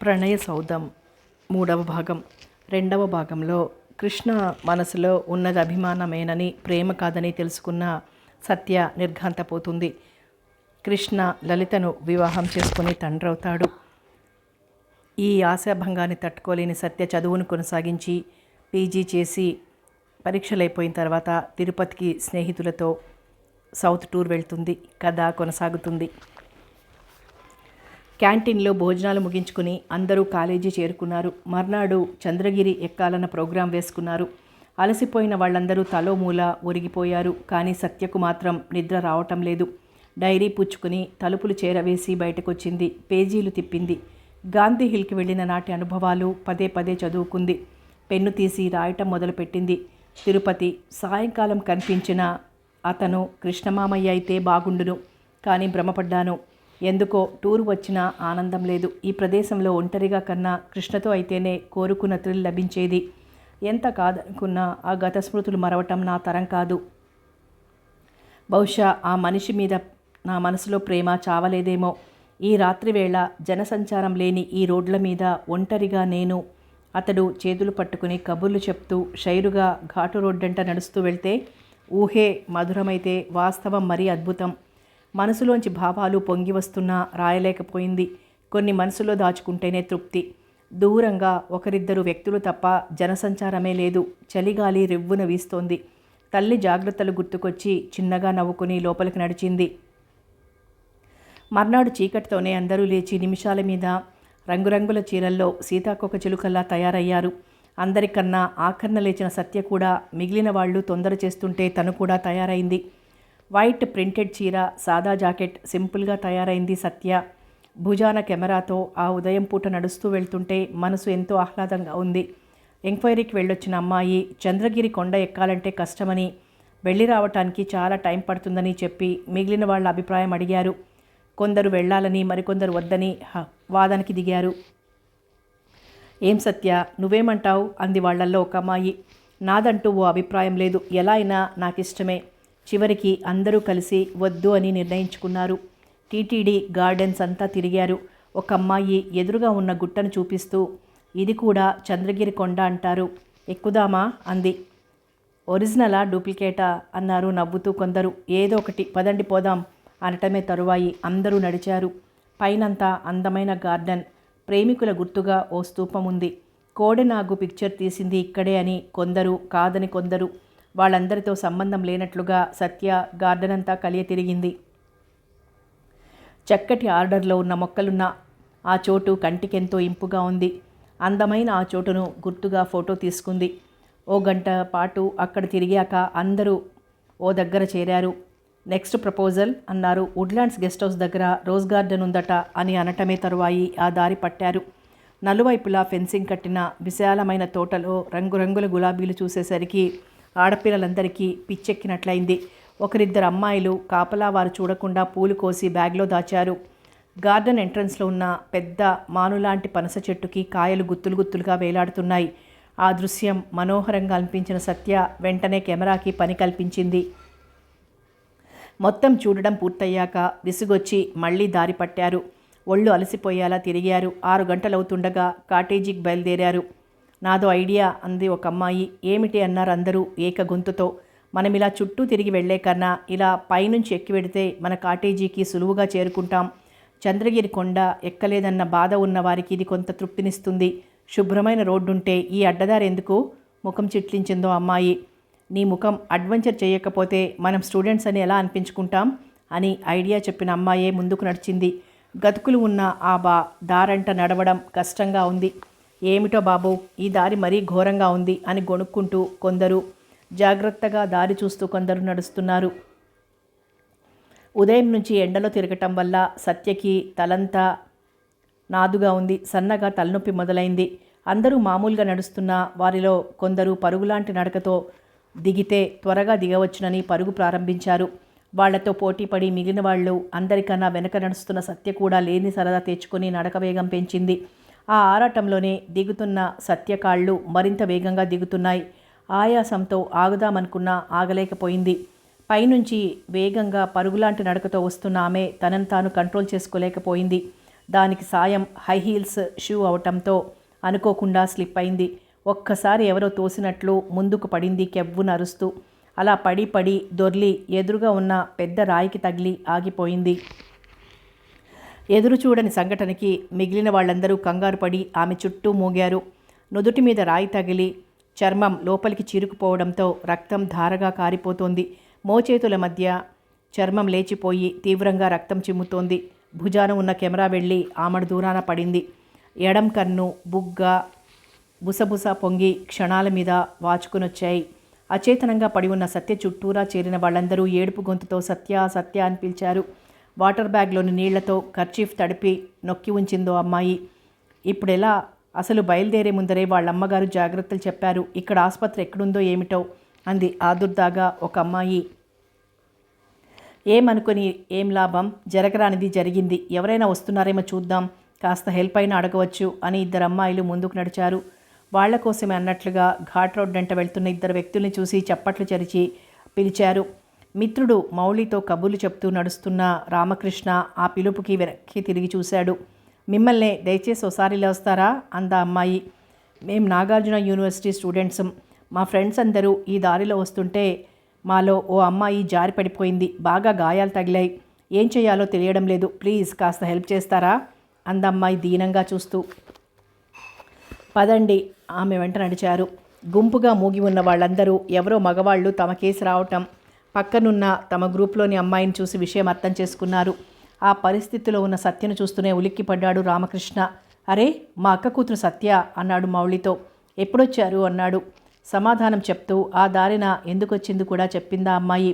ప్రణయ సౌధం మూడవ భాగం. రెండవ భాగంలో కృష్ణ మనసులో ఉన్నది అభిమానమేనని, ప్రేమ కాదని తెలుసుకున్న సత్య నిర్ఘాంతపోతుంది. కృష్ణ లలితను వివాహం చేసుకుని తండ్రవుతాడు. ఈ ఆశాభంగాన్ని తట్టుకోలేని సత్య చదువును కొనసాగించి పీజీ చేసి పరీక్షలైపోయిన తర్వాత తిరుపతికి స్నేహితులతో సౌత్ టూర్ వెళ్తుంది. కథ కొనసాగుతుంది. క్యాంటీన్లో భోజనాలు ముగించుకుని అందరూ కాలేజీ చేరుకున్నారు. మర్నాడు చంద్రగిరి ఎక్కాలన్న ప్రోగ్రాం వేసుకున్నారు. అలసిపోయిన వాళ్ళందరూ తలో మూల ఒరిగిపోయారు. కానీ సత్యకు మాత్రం నిద్ర రావటం లేదు. డైరీ పుచ్చుకుని తలుపులు చేరవేసి బయటకొచ్చింది. పేజీలు తిప్పింది. గాంధీ హిల్కి వెళ్ళిన నాటి అనుభవాలు పదే పదే చదువుకుంది. పెన్ను తీసి రాయటం మొదలుపెట్టింది. తిరుపతి సాయంకాలం కనిపించిన అతను కృష్ణమామయ్య అయితే బాగుండును, కానీ భ్రమపడ్డాను. ఎందుకో టూర్ వచ్చినా ఆనందం లేదు. ఈ ప్రదేశంలో ఒంటరిగా కన్నా కృష్ణతో అయితేనే కోరుకున్న థ్రిల్ లభించేది. ఎంత కాదనుకున్నా ఆ గత స్మృతులు మరవటం నా తరం కాదు. బహుశా ఆ మనిషి మీద నా మనసులో ప్రేమ చావలేదేమో. ఈ రాత్రివేళ జనసంచారం లేని ఈ రోడ్ల మీద ఒంటరిగా నేను, అతడు చేతులు పట్టుకుని కబుర్లు చెప్తూ షైరుగా ఘాటు రోడ్డంట నడుస్తూ వెళ్తే ఊహే మధురమైతే వాస్తవం మరీ అద్భుతం. మనసులోంచి భావాలు పొంగి వస్తున్నా రాయలేకపోయింది. కొన్ని మనసులో దాచుకుంటేనే తృప్తి. దూరంగా ఒకరిద్దరు వ్యక్తులు తప్ప జనసంచారమే లేదు. చలిగాలి రివ్వున వీస్తోంది. తల్లి జాగ్రత్తలు గుర్తుకొచ్చి చిన్నగా నవ్వుకుని లోపలికి నడిచింది. మర్నాడు చీకటితోనే అందరూ లేచి నిమిషాల మీద రంగురంగుల చీరల్లో సీతాకోక చిలుకల్లా తయారయ్యారు. అందరికన్నా ఆఖరణ లేచిన సత్య కూడా మిగిలిన వాళ్ళు తొందర చేస్తుంటే తను కూడా తయారైంది. వైట్ ప్రింటెడ్ చీర, సాదా జాకెట్, సింపుల్గా తయారైంది సత్య. భుజాన కెమెరాతో ఆ ఉదయం పూట నడుస్తూ వెళ్తుంటే మనసు ఎంతో ఆహ్లాదంగా ఉంది. ఎంక్వైరీకి వెళ్ళొచ్చిన అమ్మాయి చంద్రగిరి కొండ ఎక్కాలంటే కష్టమని, వెళ్ళి రావటానికి చాలా టైం పడుతుందని చెప్పి మిగిలిన వాళ్ళ అభిప్రాయం అడిగారు. కొందరు వెళ్ళాలని, మరికొందరు వద్దని వాదనకి దిగారు. ఏం సత్య, నువ్వేమంటావు అంది వాళ్ళల్లో ఒక అమ్మాయి. నాదంటూ ఓ అభిప్రాయం లేదు, ఎలా అయినా నాకిష్టమే. చివరికి అందరూ కలిసి వద్దు అని నిర్ణయించుకున్నారు. టీటీడీ గార్డెన్స్ అంతా తిరిగారు. ఒక అమ్మాయి ఎదురుగా ఉన్న గుట్టను చూపిస్తూ, ఇది కూడా చంద్రగిరి కొండ అంటారు, ఎక్కుదామా అంది. ఒరిజినలా డూప్లికేటా అన్నారు నవ్వుతూ కొందరు. ఏదో ఒకటి, పదండి పోదాం అనటమే తరువాయి. అందరూ నడిచారు. పైనంతా అందమైన గార్డెన్. ప్రేమికుల గుర్తుగా ఓ స్తూపం ఉంది. కోడెనాగు పిక్చర్ తీసింది ఇక్కడే అని కొందరు, కాదని కొందరు. వాళ్ళందరితో సంబంధం లేనట్లుగా సత్య గార్డెన్ అంతా కలియ తిరిగింది. చక్కటి ఆర్డర్లో ఉన్న మొక్కలున్న ఆ చోటు కంటికెంతో ఇంపుగా ఉంది. అందమైన ఆ చోటును గుర్తుగా ఫోటో తీసుకుంది. ఓ గంట పాటు అక్కడ తిరిగాక అందరూ ఓ దగ్గర చేరారు. నెక్స్ట్ ప్రపోజల్ అన్నారు. వుడ్లాండ్స్ గెస్ట్ హౌస్ దగ్గర రోజ్ గార్డెన్ ఉందట అని అనటమే తరువాయి ఆ దారి పట్టారు. నలువైపులా ఫెన్సింగ్ కట్టిన విశాలమైన తోటలో రంగురంగుల గులాబీలు చూసేసరికి ఆడపిల్లలందరికీ పిచ్చెక్కినట్లయింది. ఒకరిద్దరు అమ్మాయిలు కాపలా వారు చూడకుండా పూలు కోసి బ్యాగ్లో దాచారు. గార్డెన్ ఎంట్రన్స్లో ఉన్న పెద్ద మానులాంటి పనస చెట్టుకి కాయలు గుత్తులు గుత్తులుగా వేలాడుతున్నాయి. ఆ దృశ్యం మనోహరంగా అనిపించిన సత్య వెంటనే కెమెరాకి పని కల్పించింది. మొత్తం చూడడం పూర్తయ్యాక విసుగొచ్చి మళ్ళీ దారి పట్టారు. ఒళ్ళు అలసిపోయేలా తిరిగారు. 6 గంటలవుతుండగా కాటేజీకి బయలుదేరారు. నాదో ఐడియా అంది ఒక అమ్మాయి. ఏమిటి అన్నారు అందరూ ఏక గొంతుతో. మనం ఇలా చుట్టూ తిరిగి వెళ్లే కన్నా ఇలా పైనుంచి ఎక్కి వెడితే మన కాటేజీకి సులువుగా చేరుకుంటాం. చంద్రగిరి కొండ ఎక్కలేదన్న బాధ ఉన్న వారికి ఇది కొంత తృప్తినిస్తుంది. శుభ్రమైన రోడ్డుంటే ఈ అడ్డదారి ఎందుకు? ముఖం చిట్లించిందో అమ్మాయి. నీ ముఖం అడ్వెంచర్ చేయకపోతే మనం స్టూడెంట్స్ అని ఎలా అనిపించుకుంటాం అని ఐడియా చెప్పిన అమ్మాయే ముందుకు నడిచింది. గతుకులు ఉన్న ఆ దారంట నడవడం కష్టంగా ఉంది. ఏమిటో బాబు, ఈ దారి మరీ ఘోరంగా ఉంది అని గొణుక్కుంటూ కొందరు, జాగ్రత్తగా దారి చూస్తూ కొందరు నడుస్తున్నారు. ఉదయం నుంచి ఎండలో తిరగటం వల్ల సత్యకి తలంతా నాదుగా ఉంది. సన్నగా తలనొప్పి మొదలైంది. అందరూ మామూలుగా నడుస్తున్న వారిలో కొందరు పరుగులాంటి నడకతో దిగితే త్వరగా దిగవచ్చునని పరుగు ప్రారంభించారు. వాళ్లతో పోటీపడి మిగిలిన వాళ్ళు అందరికన్నా వెనక నడుస్తున్న సత్య కూడా లేని సరదా తెచ్చుకొని నడక వేగం పెంచింది. ఆ ఆరాటంలోనే దిగుతున్న సత్య కాళ్ళు మరింత వేగంగా దిగుతున్నాయి. ఆయాసంతో ఆగుదామనుకున్నా ఆగలేకపోయింది. పైనుంచి వేగంగా పరుగులాంటి నడకతో వస్తున్న ఆమె తనను తాను కంట్రోల్ చేసుకోలేకపోయింది. దానికి సాయం హై హీల్స్ షూ అవటంతో అనుకోకుండా స్లిప్ అయింది. ఒక్కసారి ఎవరో తోసినట్లు ముందుకు పడింది కెవ్వున అరుస్తూ. అలా పడి పడి దొర్లి ఎదురుగా ఉన్న పెద్ద రాయికి తగిలి ఆగిపోయింది. ఎదురు చూడని సంఘటనకి మిగిలిన వాళ్ళందరూ కంగారు పడి ఆమె చుట్టూ మూగారు. నుదుటి మీద రాయి తగిలి చర్మం లోపలికి చీరుకుపోవడంతో రక్తం ధారగా కారిపోతోంది. మోచేతుల మధ్య చర్మం లేచిపోయి తీవ్రంగా రక్తం చిమ్ముతోంది. భుజాన ఉన్న కెమెరా వెళ్ళి ఆమెడు దూరాన పడింది. ఎడం కన్ను, బుగ్గ బుసబుస పొంగి క్షణాల మీద వాచుకునొచ్చాయి. అచేతనంగా పడి ఉన్న సత్య చుట్టూరా చేరిన వాళ్ళందరూ ఏడుపు గొంతుతో సత్య సత్య అని పిలిచారు. వాటర్ బ్యాగ్లోని నీళ్లతో కర్చీఫ్ తడిపి నొక్కి ఉంచిందో అమ్మాయి. ఇప్పుడెలా? అసలు బయలుదేరే ముందరే వాళ్ళమ్మగారు జాగ్రత్తలు చెప్పారు. ఇక్కడ ఆసుపత్రి ఎక్కడుందో ఏమిటో అంది ఆదుర్దాగా ఒక అమ్మాయి. ఏమనుకుని ఏం లాభం, జరగరానిది జరిగింది. ఎవరైనా వస్తున్నారేమో చూద్దాం, కాస్త హెల్ప్ అయినా అడగవచ్చు అని ఇద్దరు అమ్మాయిలు ముందుకు నడిచారు. వాళ్ల కోసమే అన్నట్లుగా ఘాట్ రోడ్ వెంట వెళ్తున్న ఇద్దరు వ్యక్తుల్ని చూసి చప్పట్లు చరిచి పిలిచారు. మిత్రుడు మౌళితో కబుర్లు చెప్తూ నడుస్తున్న రామకృష్ణ ఆ పిలుపుకి వెనక్కి తిరిగి చూశాడు. మిమ్మల్నే, దయచేసి ఒకసారిలో వస్తారా అందా అమ్మాయి. మేం నాగార్జున యూనివర్సిటీ స్టూడెంట్స్. మా ఫ్రెండ్స్ అందరూ ఈ దారిలో వస్తుంటే మాలో ఓ అమ్మాయి జారి పడిపోయింది. బాగా గాయాలు తగిలాయి. ఏం చేయాలో తెలియడం లేదు. ప్లీజ్ కాస్త హెల్ప్ చేస్తారా అందమ్మాయి దీనంగా చూస్తూ. పదండి, ఆమె వెంట నడిచారు. గుంపుగా మూగి ఉన్న వాళ్ళందరూ ఎవరో మగవాళ్ళు తమ కేసు రావటం, పక్కనున్న తమ గ్రూప్లోని అమ్మాయిని చూసి విషయం అర్థం చేసుకున్నారు. ఆ పరిస్థితిలో ఉన్న సత్యను చూస్తూనే ఉలిక్కిపడ్డాడు రామకృష్ణ. అరే, మా అక్క కూతురు సత్య అన్నాడు మౌళితో. ఎప్పుడొచ్చారు అన్నాడు. సమాధానం చెప్తూ ఆ దారిన ఎందుకొచ్చింది కూడా చెప్పిందా అమ్మాయి.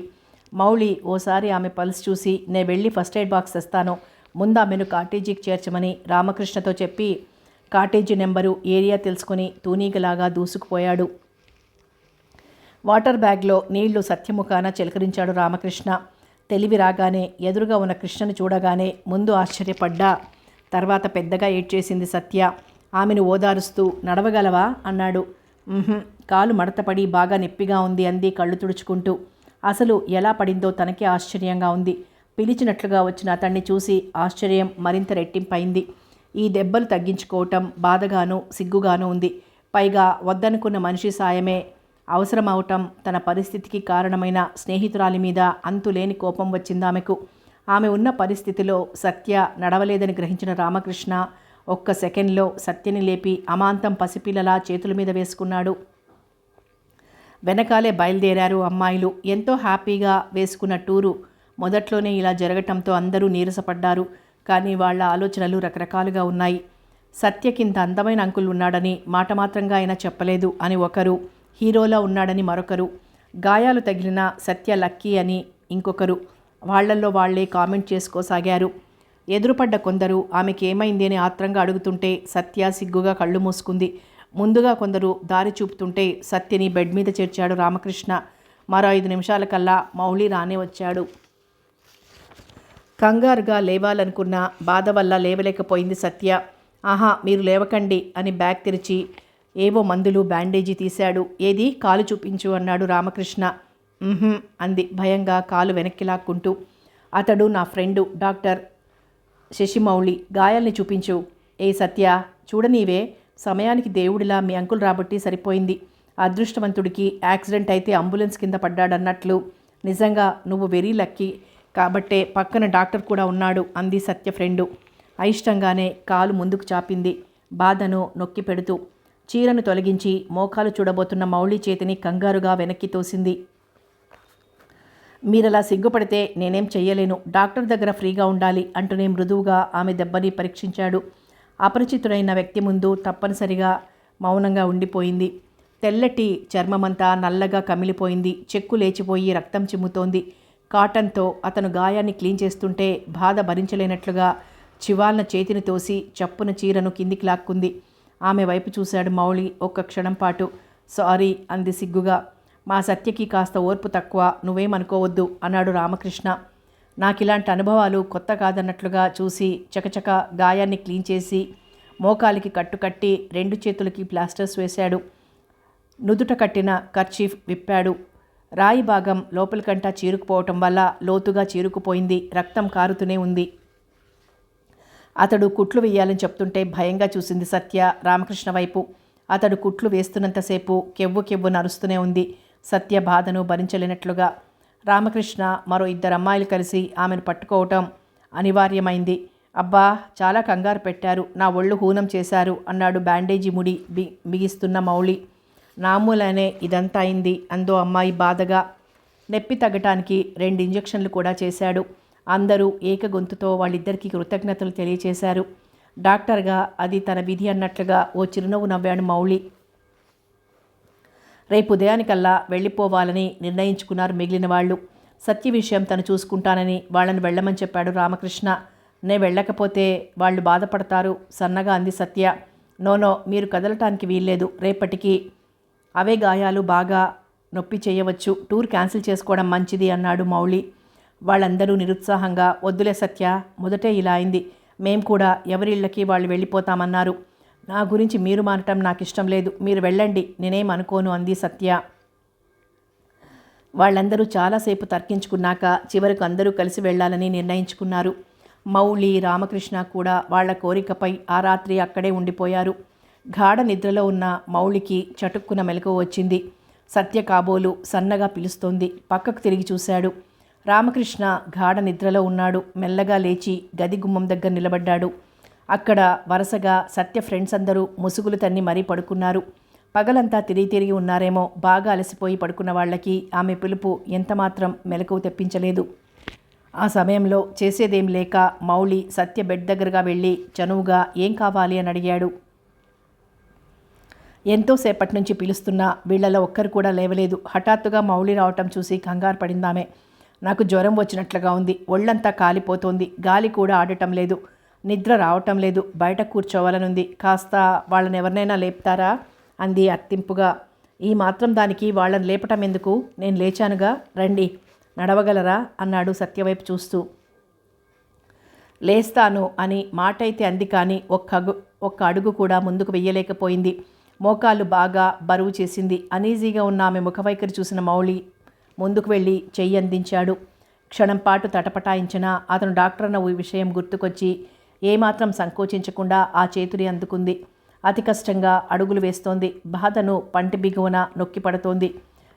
మౌళి ఓసారి ఆమె పల్స్ చూసి, నే వెళ్ళి ఫస్ట్ ఎయిడ్ బాక్స్ తెస్తాను, ముందు ఆమెను కాటేజీకి చేర్చమని రామకృష్ణతో చెప్పి కాటేజీ నెంబరు, ఏరియా తెలుసుకుని తూనీగలాగా దూసుకుపోయాడు. వాటర్ బ్యాగ్లో నీళ్లు సత్యముఖాన చిలకరించాడు రామకృష్ణ. తెలివి రాగానే ఎదురుగా ఉన్న కృష్ణను చూడగానే ముందు ఆశ్చర్యపడ్డా, తర్వాత పెద్దగా ఏడ్చేసింది సత్య. ఆమెను ఓదారుస్తూ నడవగలవా అన్నాడు. కాలు మడతపడి బాగా నొప్పిగా ఉంది అంది కళ్ళు తుడుచుకుంటూ. అసలు ఎలా పడిందో తనకే ఆశ్చర్యంగా ఉంది. పిలిచినట్లుగా వచ్చిన అతన్ని చూసి ఆశ్చర్యం మరింత రెట్టింపైంది. ఈ దెబ్బలు తగ్గించుకోవటం బాధగానూ సిగ్గుగానూ ఉంది. పైగా వద్దనుకున్న మనిషి సాయమే అవసరమవటం, తన పరిస్థితికి కారణమైన స్నేహితురాలి మీద అంతులేని కోపం వచ్చిందామెకు. ఆమె ఉన్న పరిస్థితిలో సత్య నడవలేదని గ్రహించిన రామకృష్ణ ఒక్క సెకండ్లో సత్యని లేపి అమాంతం పసిపిల్లలా చేతుల మీద వేసుకున్నాడు. వెనకాలే బయలుదేరారు అమ్మాయిలు. ఎంతో హ్యాపీగా వేసుకున్న టూరు మొదట్లోనే ఇలా జరగటంతో అందరూ నీరసపడ్డారు. కానీ వాళ్ళ ఆలోచనలు రకరకాలుగా ఉన్నాయి. సత్యకింత అందమైన అంకుల్ ఉన్నాడని మాట మాత్రంగా అయినా చెప్పలేదు అని ఒకరు, హీరోలా ఉన్నాడని మరొకరు, గాయాలు తగిలిన సత్య లక్కీ అని ఇంకొకరు వాళ్లల్లో వాళ్లే కామెంట్ చేసుకోసాగారు. ఎదురుపడ్డ కొందరు ఆమెకి ఏమైంది అని ఆత్రంగా అడుగుతుంటే సత్య సిగ్గుగా కళ్ళు మూసుకుంది. ముందుగా కొందరు దారి చూపుతుంటే సత్యని బెడ్ మీద చేర్చాడు రామకృష్ణ. మరో 5 నిమిషాలకల్లా మౌళి రానే వచ్చాడు. కంగారుగా లేవాలనుకున్న బాధ వల్ల లేవలేకపోయింది సత్య. ఆహా, మీరు లేవకండి అని బ్యాగ్ తెరిచి ఏవో మందులు, బ్యాండేజీ తీశాడు. ఏది, కాలు చూపించు అన్నాడు రామకృష్ణ. అంది భయంగా కాలు వెనక్కి లాక్కుంటూ. అతడు నా ఫ్రెండు డాక్టర్ శశిమౌళి, గాయాల్ని చూపించు. ఏ సత్య, చూడనీవే, సమయానికి దేవుడిలా మీ అంకుల్ రాబట్టి సరిపోయింది. అదృష్టవంతుడికి యాక్సిడెంట్ అయితే అంబులెన్స్ కింద పడ్డాడన్నట్లు. నిజంగా నువ్వు వెరీ లక్కీ కాబట్టే పక్కన డాక్టర్ కూడా ఉన్నాడు అంది సత్య ఫ్రెండు. అయిష్టంగానే కాలు ముందుకు చాపింది, బాధను నొక్కి పెడుతూ. చీరను తొలగించి మోకాలు చూడబోతున్న మౌళి చేతిని కంగారుగా వెనక్కి తోసింది. మీరలా సిగ్గుపడితే నేనేం చెయ్యలేను, డాక్టర్ దగ్గర ఫ్రీగా ఉండాలి అంటూనే మృదువుగా ఆమె దెబ్బని పరీక్షించాడు. అపరిచితుడైన వ్యక్తి ముందు తప్పనిసరిగా మౌనంగా ఉండిపోయింది. తెల్లటి చర్మమంతా నల్లగా కమిలిపోయింది. చెక్కు లేచిపోయి రక్తం చిమ్ముతోంది. కాటన్తో అతను గాయాన్ని క్లీన్ చేస్తుంటే బాధ భరించలేనట్లుగా చివాల్న చేతిని తోసి చప్పున చీరను కిందికి లాక్కుంది. ఆమె వైపు చూశాడు మౌళి ఒక్క క్షణం పాటు. సారీ అంది సిగ్గుగా. మా సత్యకి కాస్త ఓర్పు తక్కువ, నువ్వేమనుకోవద్దు అన్నాడు రామకృష్ణ. నాకిలాంటి అనుభవాలు కొత్త కాదన్నట్లుగా చూసి చకచక గాయాన్ని క్లీన్ చేసి మోకాలికి కట్టుకట్టి 2 చేతులకి ప్లాస్టర్స్ వేశాడు. నుదుట కట్టిన కర్చీఫ్ విప్పాడు. రాయి భాగం లోపలికంటా చీరుకుపోవటం వల్ల లోతుగా చీరుకుపోయింది. రక్తం కారుతూనే ఉంది. అతడు కుట్లు వేయాలని చెప్తుంటే భయంగా చూసింది సత్య రామకృష్ణ వైపు. అతడు కుట్లు వేస్తున్నంతసేపు కెవ్వు కెవ్వు నరుస్తూనే ఉంది సత్య బాధను భరించలేనట్లుగా. రామకృష్ణ మరో 2 అమ్మాయిలు కలిసి ఆమెను పట్టుకోవటం అనివార్యమైంది. అబ్బా, చాలా కంగారు పెట్టారు, నా ఒళ్ళు హూనం చేశారు అన్నాడు బ్యాండేజీ ముడి బిగిస్తున్న మౌళి. నామూలనే ఇదంతా అయింది అందో అమ్మాయి బాధగా. నొప్పి తగ్గటానికి 2 ఇంజెక్షన్లు కూడా చేశాడు. అందరూ ఏకగొంతుతో వాళ్ళిద్దరికీ కృతజ్ఞతలు తెలియచేశారు. డాక్టర్గా అది తన విధి అన్నట్లుగా ఓ చిరునవ్వు నవ్వాడు మౌళి. రేపు ఉదయానికల్లా వెళ్ళిపోవాలని నిర్ణయించుకున్నారు మిగిలిన వాళ్ళు. సత్య విషయం తను చూసుకుంటానని వాళ్ళని వెళ్ళమని చెప్పాడు రామకృష్ణ. నే వెళ్ళకపోతే వాళ్ళు బాధపడతారు సన్నగా అంది సత్య. నోనో, మీరు కదలటానికి వీల్లేదు, రేపటికి అవే గాయాలు బాగా నొప్పి చేయవచ్చు, టూర్ క్యాన్సిల్ చేసుకోవడం మంచిది అన్నాడు మౌళి. వాళ్ళందరూ నిరుత్సాహంగా వద్దులే సత్య, మొదటే ఇలా అయింది, మేం కూడా ఎవరిళ్ళకి వాళ్ళు వెళ్ళిపోతామన్నారు. నా గురించి మీరు మానటం నాకు ఇష్టం లేదు, మీరు వెళ్ళండి, నేనేం అనుకోను అంది సత్య. వాళ్ళందరూ చాలాసేపు తర్కించుకున్నాక చివరకు అందరూ కలిసి వెళ్ళాలని నిర్ణయించుకున్నారు. మౌళి, రామకృష్ణ కూడా వాళ్ల కోరికపై ఆ రాత్రి అక్కడే ఉండిపోయారు. గాఢ నిద్రలో ఉన్న మౌళికి చటుక్కున మెలకువ వచ్చింది. సత్య కాబోలు సన్నగా పిలుస్తోంది. పక్కకు తిరిగి చూశాడు. రామకృష్ణ గాఢ నిద్రలో ఉన్నాడు. మెల్లగా లేచి గది గుమ్మం దగ్గర నిలబడ్డాడు. అక్కడ వరుసగా సత్య ఫ్రెండ్స్ అందరూ ముసుగులు తన్ని మరీ పడుకున్నారు. పగలంతా తిరిగి ఉన్నారేమో. బాగా అలసిపోయి పడుకున్న వాళ్ళకి ఆమె పిలుపు ఎంతమాత్రం మెలకువ తెప్పించలేదు. ఆ సమయంలో చేసేదేం లేక మౌళి సత్య బెడ్ దగ్గరగా వెళ్ళి చనువుగా ఏం కావాలి అని అడిగాడు. ఎంతోసేపటి నుంచి పిలుస్తున్నా వీళ్లలో ఒక్కరు కూడా లేవలేదు. హఠాత్తుగా మౌళి రావటం చూసి కంగారు పడిందామె. నాకు జ్వరం వచ్చినట్లుగా ఉంది, ఒళ్ళంతా కాలిపోతోంది, గాలి కూడా ఆడటం లేదు, నిద్ర రావటం లేదు, బయట కూర్చోవాలనుంది, కాస్త వాళ్ళని ఎవరినైనా లేపుతారా అంది అత్తింపుగా. ఈ మాత్రం దానికి వాళ్ళని లేపటం ఎందుకు, నేను లేచానుగా, రండి, నడవగలరా అన్నాడు సత్యవైపు చూస్తూ. లేస్తాను అని మాటైతే అంది, కానీ ఒక్క అడుగు కూడా ముందుకు వెయ్యలేకపోయింది. మోకాళ్ళు బాగా బరువు చేసింది. అనీజీగా ఉన్న ఆమె ముఖవైఖరి చూసిన మౌళి ముందుకు వెళ్ళి చెయ్యి అందించాడు. క్షణంపాటు తటపటాయించిన అతను డాక్టర్ అన్న విషయం గుర్తుకొచ్చి ఏమాత్రం సంకోచించకుండా ఆ చేతుని అందుకుంది. అతి కష్టంగా అడుగులు వేస్తోంది. బాధను పంటి బిగువన నొక్కి పడుతోంది.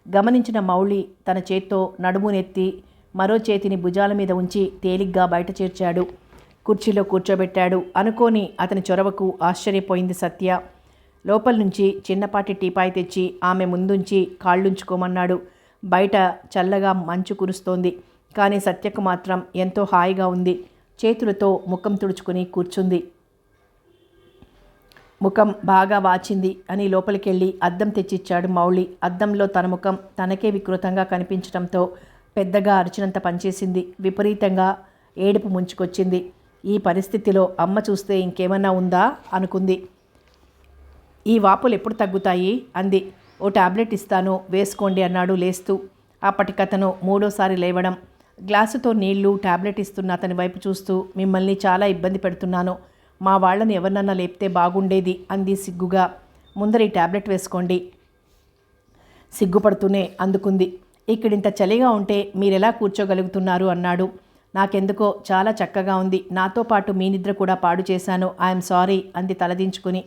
గమనించిన మౌళి తన చేత్తో నడుమునెత్తి మరో చేతిని భుజాల మీద ఉంచి తేలిగ్గా బయట చేర్చాడు. కుర్చీలో కూర్చోబెట్టాడు. అనుకోని అతని చొరవకు ఆశ్చర్యపోయింది సత్య. లోపల నుంచి చిన్నపాటి టీపాయి తెచ్చి ఆమె ముందుంచి కాళ్ళుంచుకోమన్నాడు. బయట చల్లగా మంచు కురుస్తోంది, కానీ సత్యకు మాత్రం ఎంతో హాయిగా ఉంది. చేతులతో ముఖం తుడుచుకుని కూర్చుంది. ముఖం బాగా వాచింది అని లోపలికెళ్ళి అద్దం తెచ్చిచ్చాడు మౌళి. అద్దంలో తన ముఖం తనకే వికృతంగా కనిపించడంతో పెద్దగా అరిచినంత పనిచేసింది. విపరీతంగా ఏడుపు ముంచుకొచ్చింది. ఈ పరిస్థితిలో అమ్మ చూస్తే ఇంకేమన్నా ఉందా అనుకుంది. ఈ వాపులు ఎప్పుడు తగ్గుతాయి అంది. ఓ టాబ్లెట్ ఇస్తాను, వేసుకోండి అన్నాడు లేస్తూ. అప్పటికతను 3వ సారి లేవడం. గ్లాసుతో నీళ్లు, టాబ్లెట్ ఇస్తున్న అతని వైపు చూస్తూ, మిమ్మల్ని చాలా ఇబ్బంది పెడుతున్నాను, మా వాళ్ళని ఎవరినన్నా లేపితే బాగుండేది అంది సిగ్గుగా. ముందర ఈ టాబ్లెట్ వేసుకోండి. సిగ్గుపడుతూనే అందుకుంది. ఇక్కడింత చలిగా ఉంటే మీరెలా కూర్చోగలుగుతున్నారు అన్నాడు. నాకెందుకో చాలా చక్కగా ఉంది, నాతో పాటు మీ నిద్ర కూడా పాడు చేశాను, ఐఎమ్ సారీ అంది తలదించుకుని.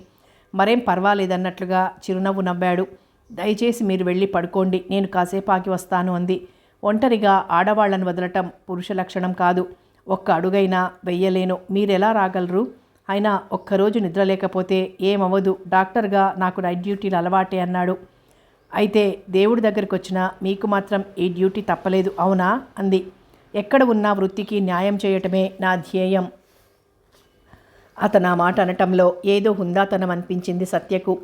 మరేం పర్వాలేదన్నట్లుగా చిరునవ్వు నవ్వాడు. దయచేసి మీరు వెళ్ళి పడుకోండి, నేను కాసేపు ఆగి వస్తాను అంది. ఒంటరిగా ఆడవాళ్లను వదలటం పురుష లక్షణం కాదు. ఒక్క అడుగైనా వెయ్యలేను, మీరెలా రాగలరు? అయినా ఒక్కరోజు నిద్ర లేకపోతే ఏమవ్వదు, డాక్టర్గా నాకు నైట్ డ్యూటీలు అలవాటే అన్నాడు. అయితే దేవుడి దగ్గరికి వచ్చినా మీకు మాత్రం ఈ డ్యూటీ తప్పలేదు అవునా అంది. ఎక్కడ ఉన్నా వృత్తికి న్యాయం చేయటమే నా ధ్యేయం. అతను ఆ మాట అనటంలో ఏదో హుందాతనం అనిపించింది సత్యకు.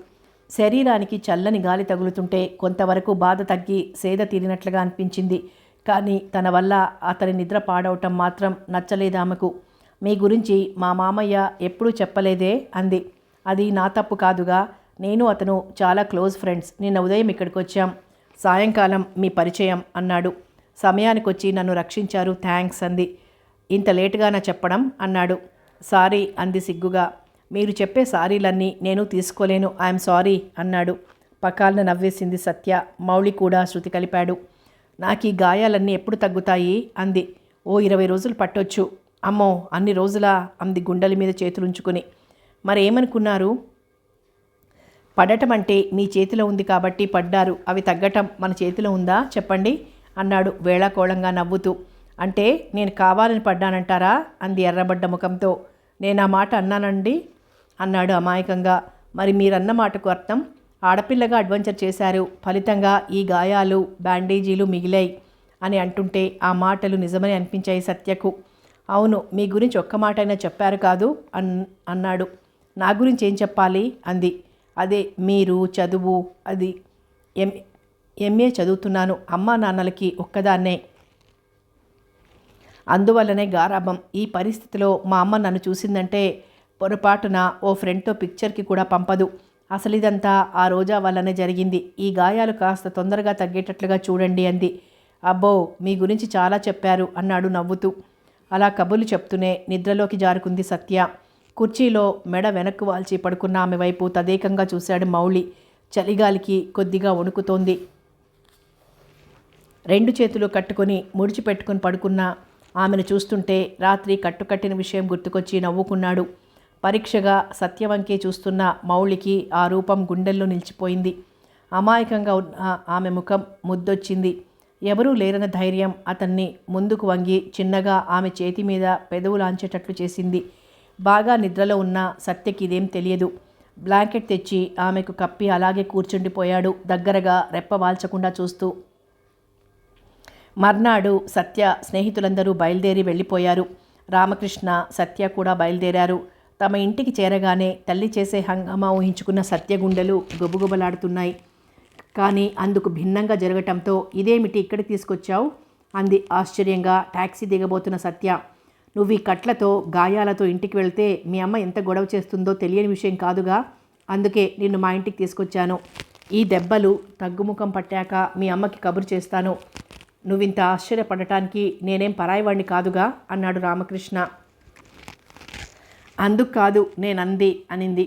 శరీరానికి చల్లని గాలి తగులుతుంటే కొంతవరకు బాధ తగ్గి సేద తీరినట్లుగా అనిపించింది. కానీ తన వల్ల అతని నిద్ర పాడవటం మాత్రం నచ్చలేదామెకు. మీ గురించి మా మామయ్య ఎప్పుడూ చెప్పలేదే అంది. అది నా తప్పు కాదుగా, నేను అతను చాలా క్లోజ్ ఫ్రెండ్స్. నిన్న ఉదయం ఇక్కడికి వచ్చాం, సాయంకాలం మీ పరిచయం అన్నాడు. సమయానికొచ్చి నన్ను రక్షించారు, థ్యాంక్స్ అంది. ఇంత లేటుగానా చెప్పడం అన్నాడు. సారీ అంది సిగ్గుగా. మీరు చెప్పే సారీలన్నీ నేను తీసుకోలేను, ఐఎమ్ సారీ అన్నాడు. పకాలను నవ్వేసింది సత్య. మౌళి కూడా శృతి కలిపాడు. నాకు ఈ గాయాలన్నీ ఎప్పుడు తగ్గుతాయి అంది. ఓ 20 రోజులు పట్టొచ్చు. అమ్మో అన్ని రోజులా అంది గుండెల మీద చేతులుంచుకుని. మరేమనుకున్నారు? పడటం అంటే మీ చేతిలో ఉంది కాబట్టి పడ్డారు, అవి తగ్గటం మన చేతిలో ఉందా చెప్పండి అన్నాడు వేళాకోళంగా నవ్వుతూ. అంటే నేను కావాలని పడ్డానంటారా అంది ఎర్రబడ్డ ముఖంతో. నేను ఆ మాట అన్నానండి అన్నాడు అమాయకంగా. మరి మీరన్న మాటకు అర్థం? ఆడపిల్లగా అడ్వెంచర్ చేశారు, ఫలితంగా ఈ గాయాలు బ్యాండేజీలు మిగిలాయి అని అంటుంటే ఆ మాటలు నిజమని అనిపించాయి సత్యకు. అవును, మీ గురించి ఒక్క మాట అయినా చెప్పారు కాదు అన్నాడు. నా గురించి ఏం చెప్పాలి అంది. అదే మీరు చదువు. అది ఎంఏ చదువుతున్నాను. అమ్మా నాన్నలకి ఒక్కదాన్నే, అందువల్లనే గారాబం. ఈ పరిస్థితిలో మా అమ్మ నన్ను చూసిందంటే పొరపాటున ఓ ఫ్రెండ్తో పిక్చర్కి కూడా పంపదు. అసలు ఇదంతా ఆ రోజా వల్లనే జరిగింది. ఈ గాయాలు కాస్త తొందరగా తగ్గేటట్లుగా చూడండి అంది. అబ్బో, మీ గురించి చాలా చెప్పారు అన్నాడు నవ్వుతూ. అలా కబుర్లు చెప్తూనే నిద్రలోకి జారుకుంది సత్య. కుర్చీలో మెడ వెనక్కు వాల్చి పడుకున్న ఆమె వైపు తదేకంగా చూశాడు మౌళి. చలిగాలికి కొద్దిగా వణుకుతోంది. రెండు చేతులు కట్టుకొని ముడిచిపెట్టుకుని పడుకున్న ఆమెను చూస్తుంటే రాత్రి కట్టుకట్టిన విషయం గుర్తుకొచ్చి నవ్వుకున్నాడు. పరీక్షగా సత్యవంకే చూస్తున్న మౌళికి ఆ రూపం గుండెల్లో నిలిచిపోయింది. అమాయకంగా ఉన్న ఆమె ముఖం ముద్దొచ్చింది. ఎవరూ లేరన్న ధైర్యం అతన్ని ముందుకు వంగి చిన్నగా ఆమె చేతి మీద పెదవులాంచేటట్లు చేసింది. బాగా నిద్రలో ఉన్న సత్యకి ఇదేం తెలియదు. బ్లాంకెట్ తెచ్చి ఆమెకు కప్పి అలాగే కూర్చుండిపోయాడు, దగ్గరగా రెప్పవాల్చకుండా చూస్తూ. మర్నాడు సత్య స్నేహితులందరూ బయలుదేరి వెళ్ళిపోయారు. రామకృష్ణ, సత్య కూడా బయలుదేరారు. తమ ఇంటికి చేరగానే తల్లి చేసే హంగామా ఊహించుకున్న సత్య గుండెలు గుబగుబలాడుతున్నాయి. కానీ అందుకు భిన్నంగా జరగటంతో ఇదేమిటి ఇక్కడికి తీసుకొచ్చావు అంది ఆశ్చర్యంగా టాక్సీ దిగబోతున్న సత్య. నువ్వు ఈ కట్లతో గాయాలతో ఇంటికి వెళ్తే మీ అమ్మ ఎంత గొడవ చేస్తుందో తెలియని విషయం కాదుగా. అందుకే నిన్ను మా ఇంటికి తీసుకొచ్చాను. ఈ దెబ్బలు తగ్గుముఖం పట్టాక మీ అమ్మకి కబురు చేస్తాను. నువ్వింత ఆశ్చర్యపడటానికి నేనేం పరాయివాణ్ణి కాదుగా అన్నాడు రామకృష్ణ. అందుకు కాదు నేనంది అనింది.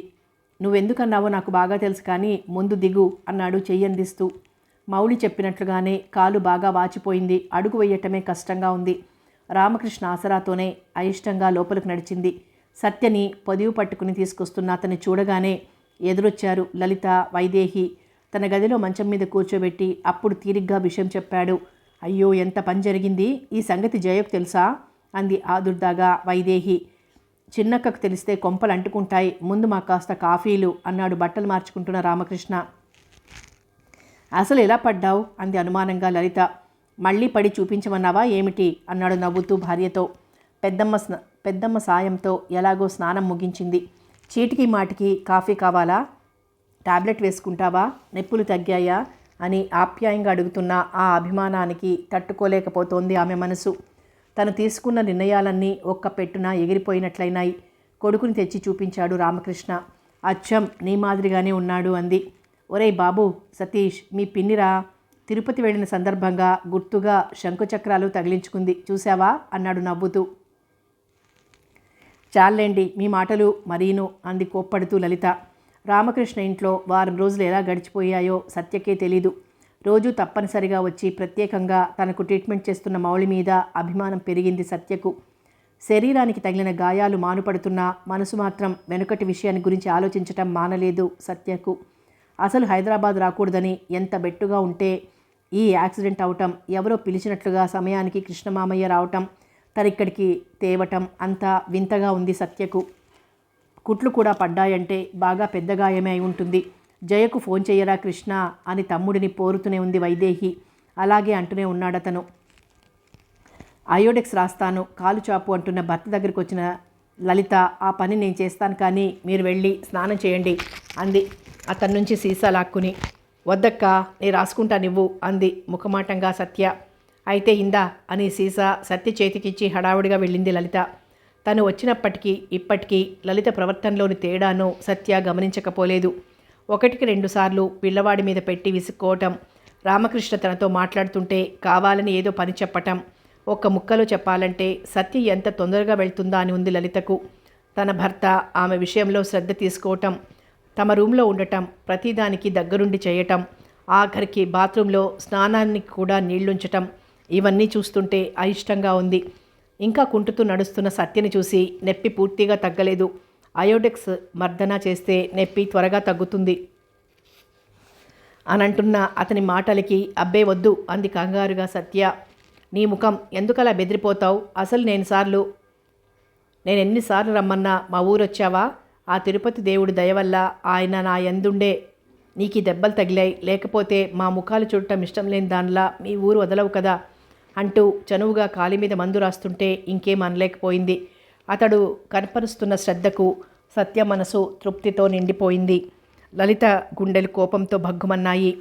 నువ్వెందుకన్నావో నాకు బాగా తెలుసు కానీ ముందు దిగు అన్నాడు చెయ్యందిస్తూ. మౌళి చెప్పినట్లుగానే కాలు బాగా వాచిపోయింది. అడుగు వేయటమే కష్టంగా ఉంది. రామకృష్ణ ఆసరాతోనే అయిష్టంగా లోపలికి నడిచింది. సత్యని పొదివు పట్టుకుని తీసుకొస్తున్న అతన్ని చూడగానే ఎదురొచ్చారు లలిత, వైదేహి. తన గదిలో మంచం మీద కూర్చోబెట్టి అప్పుడు తీరిగ్గా విషయం చెప్పాడు. అయ్యో, ఎంత పని జరిగింది. ఈ సంగతి జయకు తెలుసా అంది ఆదుర్దాగా వైదేహి. చిన్నక్కకు తెలిస్తే కొంపలు అంటుకుంటాయి. ముందు మా కాస్త కాఫీలు అన్నాడు బట్టలు మార్చుకుంటున్న రామకృష్ణ. అసలు ఎలా పడ్డావు అంది అనుమానంగా లలిత. మళ్ళీ పడి చూపించమన్నావా ఏమిటి అన్నాడు నవ్వుతూ భార్యతో. పెద్దమ్మ సాయంతో ఎలాగో స్నానం ముగించింది. చీటికి మాటికి కాఫీ కావాలా, టాబ్లెట్ వేసుకుంటావా, నొప్పులు తగ్గాయా అని ఆప్యాయంగా అడుగుతున్న ఆ అభిమానానికి తట్టుకోలేకపోతోంది ఆమె మనసు. తను తీసుకున్న నిర్ణయాలన్నీ ఒక్క పెట్టున ఎగిరిపోయినట్లయినాయి. కొడుకుని తెచ్చి చూపించాడు రామకృష్ణ. అచ్చం నీ మాదిరిగానే ఉన్నాడు అంది. ఒరేయ్ బాబు సతీష్, మీ పిన్నిరా తిరుపతి వెళ్ళిన సందర్భంగా గుర్తుగా శంకుచక్రాలు తగిలించుకుంది, చూసావా అన్నాడు నవ్వుతూ. చాలండి మీ మాటలు మరీను అంది కోప్పడుతూ లలిత. రామకృష్ణ ఇంట్లో వారం రోజులు ఎలా గడిచిపోయాయో సత్యకే తెలీదు. రోజు తప్పనిసరిగా వచ్చి ప్రత్యేకంగా తనకు ట్రీట్మెంట్ చేస్తున్న మౌళి మీద అభిమానం పెరిగింది సత్యకు. శరీరానికి తగిలిన గాయాలు మానుపడుతున్నా మనసు మాత్రం వెనుకటి విషయాన్ని గురించి ఆలోచించటం మానలేదు సత్యకు. అసలు హైదరాబాద్ రాకూడదని ఎంత బెట్టుగా ఉంటే ఈ యాక్సిడెంట్ అవటం, ఎవరో పిలిచినట్లుగా సమయానికి కృష్ణమామయ్య రావటం, తరిక్కడికి తేవటం అంతా వింతగా ఉంది సత్యకు. కుట్లు కూడా పడ్డాయంటే బాగా పెద్ద గాయమే అయి ఉంటుంది. జయకు ఫోన్ చెయ్యరా కృష్ణ అని తమ్ముడిని పోరుతూనే ఉంది వైదేహి. అలాగే అంటూనే ఉన్నాడతను. అయోడెక్స్ రాస్తాను కాలు చాపు అంటున్న భర్త దగ్గరికి వచ్చిన లలిత, ఆ పని నేను చేస్తాను కానీ మీరు వెళ్ళి స్నానం చేయండి అంది అతని నుంచి సీసా లాక్కుని. వద్దక్క, నేను రాసుకుంటానివ్వు అంది ముఖమాటంగా సత్య. అయితే ఇందా అని సీసా సత్య చేతికిచ్చి హడావుడిగా వెళ్ళింది లలిత. తను వచ్చినప్పటికీ ఇప్పటికీ లలిత ప్రవర్తనలోని తేడాను సత్య గమనించకపోలేదు. 1-2 సార్లు పిల్లవాడి మీద పెట్టి విసుక్కోవటం, రామకృష్ణ తనతో మాట్లాడుతుంటే కావాలని ఏదో పని చెప్పటం, ఒక్క ముక్కలో చెప్పాలంటే సత్య ఎంత తొందరగా వెళ్తుందా అని ఉంది లలితకు. తన భర్త ఆమె విషయంలో శ్రద్ధ తీసుకోవటం, తమ రూమ్లో ఉండటం, ప్రతిదానికి దగ్గరుండి చేయటం, ఆఖరికి బాత్రూంలో స్నానానికి కూడా నీళ్లుంచటం, ఇవన్నీ చూస్తుంటే అయిష్టంగా ఉంది. ఇంకా కుంటుతూ నడుస్తున్న సత్యని చూసి నొప్పి పూర్తిగా తగ్గలేదు. అయోడెక్స్ మర్దన చేస్తే నొప్పి త్వరగా తగ్గుతుంది అనంటున్న అతని మాటలకి అబ్బే వద్దు అంది కంగారుగా సత్య. నీ ముఖం ఎందుకలా బెదిరిపోతావు? అసలు నేను ఎన్నిసార్లు రమ్మన్నా మా ఊరొచ్చావా? ఆ తిరుపతి దేవుడి దయ వల్ల ఆయన నా యందుండే నీకు ఈ దెబ్బలు తగిలాయి. లేకపోతే మా ముఖాలు చూడటం ఇష్టం లేని దానిలా మీ ఊరు వదలవు కదా అంటూ చనువుగా కాలి మీద మందు రాస్తుంటే ఇంకేం అనలేకపోయింది. అతడు కనపరుస్తున్న శ్రద్ధకు సత్య మనసు తృప్తితో నిండిపోయింది. లలిత గుండెలు కోపంతో భగ్గుమన్నాయి.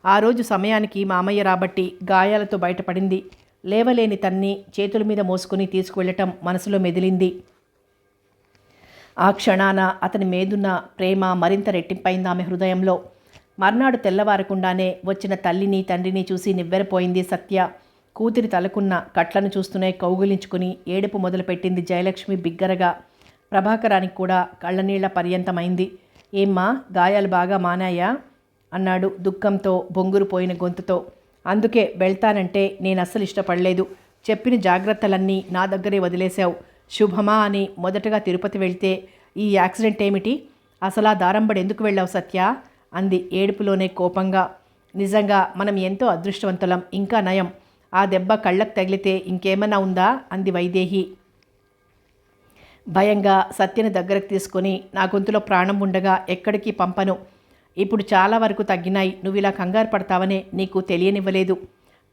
ఆ రోజు సమయానికి మామయ్య రాబట్టి గాయాలతో బయటపడింది. లేవలేని తన్ని చేతుల మీద మోసుకుని తీసుకువెళ్ళటం మనసులో మెదిలింది. ఆ క్షణాన అతని మీదున్న ప్రేమ మరింత రెట్టింపైంది ఆమె హృదయంలో. మర్నాడు తెల్లవారకుండానే వచ్చిన తల్లిని తండ్రిని చూసి నివ్వెరపోయింది సత్య. కూతురి తలకున్న కట్లను చూస్తూనే కౌగులించుకుని ఏడుపు మొదలుపెట్టింది జయలక్ష్మి బిగ్గరగా. ప్రభాకరానికి కూడా కళ్ళనీళ్ల పర్యంతమైంది. ఏమ్మా, గాయాలు బాగా మానాయా అన్నాడు దుఃఖంతో బొంగురుపోయిన గొంతుతో. అందుకే వెళ్తానంటే నేను అస్సలు ఇష్టపడలేదు. చెప్పిన జాగ్రత్తలన్నీ నా దగ్గరే వదిలేశావు. శుభమా అని మొదటగా తిరుపతి వెళ్తే ఈ యాక్సిడెంట్ ఏమిటి? అసలు ఆ దారంబడి ఎందుకు వెళ్ళావు సత్య అంది ఏడుపులోనే కోపంగా. నిజంగా మనం ఎంతో అదృష్టవంతులం. ఇంకా నయం, ఆ దెబ్బ కళ్ళకు తగిలితే ఇంకేమన్నా ఉందా అంది వైదేహి. భయంగా సత్యని దగ్గరకు తీసుకొని, నా గొంతులో ప్రాణం ఉండగా ఎక్కడికి పంపను. ఇప్పుడు చాలా వరకు తగ్గినాయి. నువ్వు ఇలా కంగారు పడతావనే నీకు తెలియనివ్వలేదు.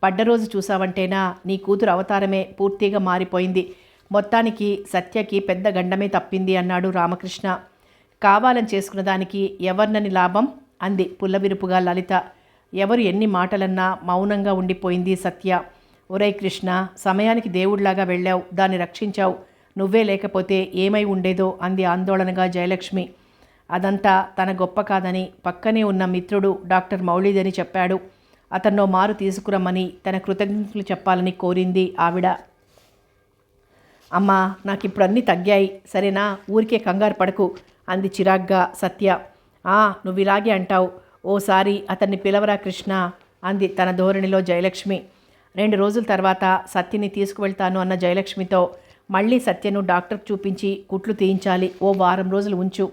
పడ్డరోజు చూసావంటేనా నీ కూతురు అవతారమే పూర్తిగా మారిపోయింది. మొత్తానికి సత్యకి పెద్ద గండమే తప్పింది అన్నాడు రామకృష్ణ. కావాలని చేసుకున్న దానికి ఎవరినని లాభం అంది పుల్లవిరుపుగా లలిత. ఎవరు ఎన్ని మాటలన్నా మౌనంగా ఉండిపోయింది సత్య. ఒరేయ్ కృష్ణ, సమయానికి దేవుళ్లాగా వెళ్ళావు, దాన్ని రక్షించావు. నువ్వే లేకపోతే ఏమై ఉండేదో అంది ఆందోళనగా జయలక్ష్మి. అదంతా తన గొప్ప కాదని పక్కనే ఉన్న మిత్రుడు డాక్టర్ మౌళిదని చెప్పాడు. అతన్నో మారు తీసుకురమ్మని తన కృతజ్ఞతలు చెప్పాలని కోరింది ఆవిడ. అమ్మా, నాకిప్పుడు అన్నీ తగ్గాయి, సరేనా? ఊరికే కంగారు పడకు అంది చిరాగ్గా సత్య. నువ్వు ఇలాగే అంటావు. ఓసారి అతన్ని పిలవరా కృష్ణ అంది తన ధోరణిలో జయలక్ష్మి. 2 రోజుల తర్వాత సత్యని తీసుకువెళ్తాను అన్న జయలక్ష్మితో మళ్ళీ సత్యను డాక్టర్ చూపించి కుట్లు తీయించాలి, ఓ వారం రోజులు ఉంచు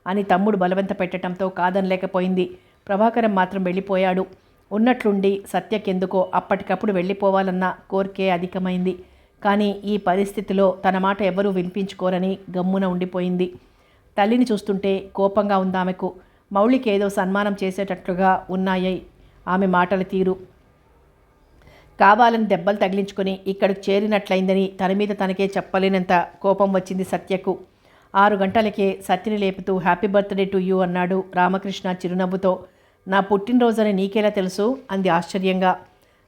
అని తమ్ముడు బలవంత పెట్టడంతో కాదనలేకపోయింది. ప్రభాకరం మాత్రం వెళ్ళిపోయాడు. ఉన్నట్లుండి సత్యకెందుకో అప్పటికప్పుడు వెళ్ళిపోవాలన్న కోరికే అధికమైంది. కానీ ఈ పరిస్థితిలో తన మాట ఎవరూ వినిపించుకోరని గమ్మున ఉండిపోయింది. తల్లిని చూస్తుంటే కోపంగా ఉందామెకు. మౌళికి ఏదో సన్మానం చేసేటట్లుగా ఉన్నాయి ఆమె మాటల తీరు. కావాలని దెబ్బలు తగిలించుకొని ఇక్కడికి చేరినట్లయిందని తన మీద తనకే చెప్పలేనంత కోపం వచ్చింది సత్యకు. 6 గంటలకే సత్యని లేపుతూ హ్యాపీ బర్త్డే టు యూ అన్నాడు రామకృష్ణ చిరునవ్వుతో. నా పుట్టినరోజని నీకెలా తెలుసు అంది ఆశ్చర్యంగా.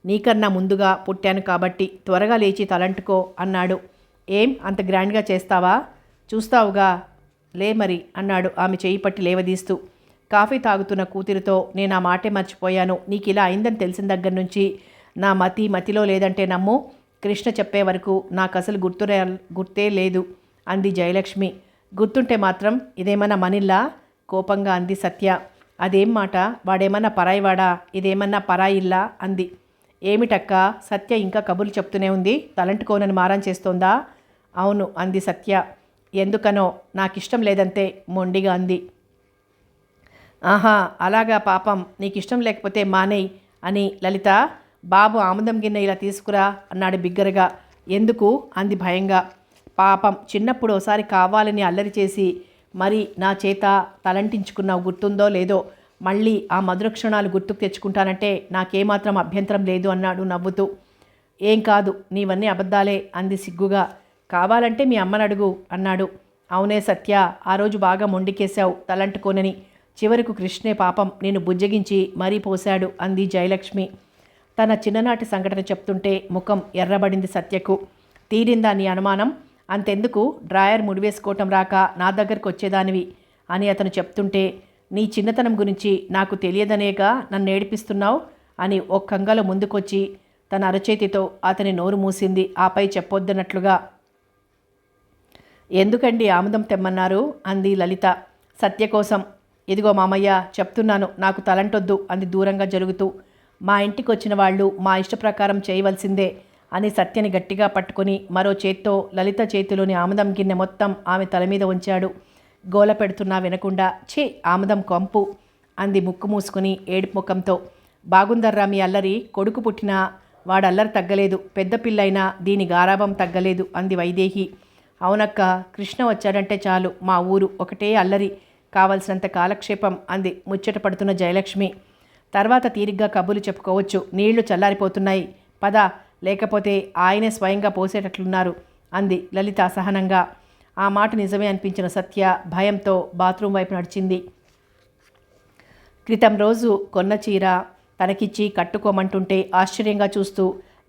నీకన్నా ముందుగా పుట్టాను కాబట్టి త్వరగా లేచి తలంటుకో అన్నాడు. ఏం అంత గ్రాండ్గా చేస్తావా? చూస్తావుగా, లే మరి అన్నాడు ఆమె చేయి పట్టి లేవదీస్తూ. కాఫీ తాగుతున్న కూతురితో నేను ఆ మాటే మర్చిపోయాను. నీకు ఇలా అయిందని తెలిసిన దగ్గర నుంచి నా మతిలో లేదంటే నమ్ము. కృష్ణ చెప్పే వరకు నాకు అసలు గుర్తే లేదు అంది జయలక్ష్మి. గుర్తుంటే మాత్రం ఇదేమన్నా మనిల్లా కోపంగా అంది సత్య. అదేం మాట, వాడేమన్నా పరాయివాడా, ఇదేమన్నా పరాయిల్లా అంది. ఏమిటక్క, సత్య ఇంకా కబుర్లు చెప్తూనే ఉంది, తలంటుకోనని మారం చేస్తోందా? అవును అంది సత్య. ఎందుకనో నాకిష్టం లేదంతే మొండిగా అంది. ఆహా అలాగా, పాపం నీకిష్టం లేకపోతే మానేయ్ అని లలిత బాబు ఆముదం గిన్నె ఇలా తీసుకురా అన్నాడు బిగ్గరగా. ఎందుకు అంది భయంగా. పాపం చిన్నప్పుడు ఒకసారి కావాలని అల్లరి చేసి మరి నా చేత తలంటించుకున్నావు, గుర్తుందో లేదో. మళ్ళీ ఆ మధుర క్షణాలు గుర్తుకు తెచ్చుకుంటానంటే నాకేమాత్రం అభ్యంతరం లేదు అన్నాడు నవ్వుతూ. ఏం కాదు, నీవన్నీ అబద్ధాలే అంది సిగ్గుగా. కావాలంటే మీ అమ్మని అడుగు అన్నాడు. అవునే సత్య, ఆ రోజు బాగా మొండికేశావు తలంటుకోనని. చివరకు కృష్ణే పాపం నేను బుజ్జగించి మరీ పోశాడు అంది జయలక్ష్మి. తన చిన్ననాటి సంఘటన చెప్తుంటే ముఖం ఎర్రబడింది సత్యకు. తీరిందా నీ అనుమానం? అంతెందుకు, డ్రాయర్ ముడివేసుకోవటం రాక నా దగ్గరకు వచ్చేదానివి అని అతను చెప్తుంటే, నీ చిన్నతనం గురించి నాకు తెలియదనేగా నన్ను ఏడిపిస్తున్నావు అని ఒక్కంగలో ముందుకొచ్చి తన అరచేతితో అతని నోరు మూసింది. ఆపై చెప్పొద్దన్నట్లుగా. ఎందుకండి ఆముదం తెమ్మన్నారు అంది లలిత. సత్య కోసం. ఇదిగో మామయ్య చెప్తున్నాను, నాకు తలంటొద్దు అంది దూరంగా జరుగుతూ. మా ఇంటికి వచ్చిన వాళ్ళు మా ఇష్ట ప్రకారం చేయవలసిందే. అని సత్యని గట్టిగా పట్టుకుని మరో చేత్తో లలిత చేతిలోని ఆముదం గిన్నె మొత్తం ఆమె తల మీద ఉంచాడు. గోల పెడుతున్నా వినకుండా ఛీ ఆముదం కొంపు అంది ముక్కు మూసుకుని ఏడుపు ముఖంతో. బాగుందర్రా మీ అల్లరి, కొడుకు పుట్టినా వాడల్లరి తగ్గలేదు, పెద్ద పిల్లైనా దీని గారాబం తగ్గలేదు అంది వైదేహి. అవునక్క, కృష్ణ వచ్చాడంటే చాలు మా ఊరు ఒకటే అల్లరి, కావలసినంత కాలక్షేపం అంది ముచ్చట పడుతున్న జయలక్ష్మి. తర్వాత తీరిగ్గా కబుర్లు చెప్పుకోవచ్చు, నీళ్లు చల్లారిపోతున్నాయి పద, లేకపోతే ఆయనే స్వయంగా పోసేటట్లున్నారు అంది లలిత అసహనంగా. ఆ మాట నిజమే అనిపించిన సత్య భయంతో బాత్రూం వైపు నడిచింది. క్రితం రోజు కొన్న చీర తనకిచ్చి కట్టుకోమంటుంటే ఆశ్చర్యంగా చూస్తూ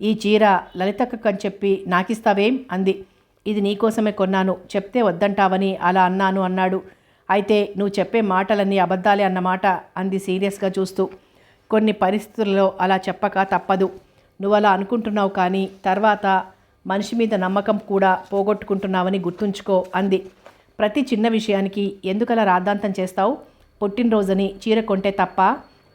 ఈ చీర లలితక్కని చెప్పి నాకిస్తావేం అంది. ఇది నీకోసమే కొన్నాను, చెప్తే వద్దంటావని అలా అన్నాను అన్నాడు. అయితే నువ్వు చెప్పే మాటలన్నీ అబద్ధాలే అన్నమాట అంది సీరియస్గా చూస్తూ. కొన్ని పరిస్థితుల్లో అలా చెప్పక తప్పదు. నువ్వు అలా అనుకుంటున్నావు, కానీ తర్వాత మనిషి మీద నమ్మకం కూడా పోగొట్టుకుంటున్నావని గుర్తుంచుకో అంది. ప్రతి చిన్న విషయానికి ఎందుకలా రాద్ధాంతం చేస్తావు? పుట్టినరోజుని చీర కొంటే తప్ప?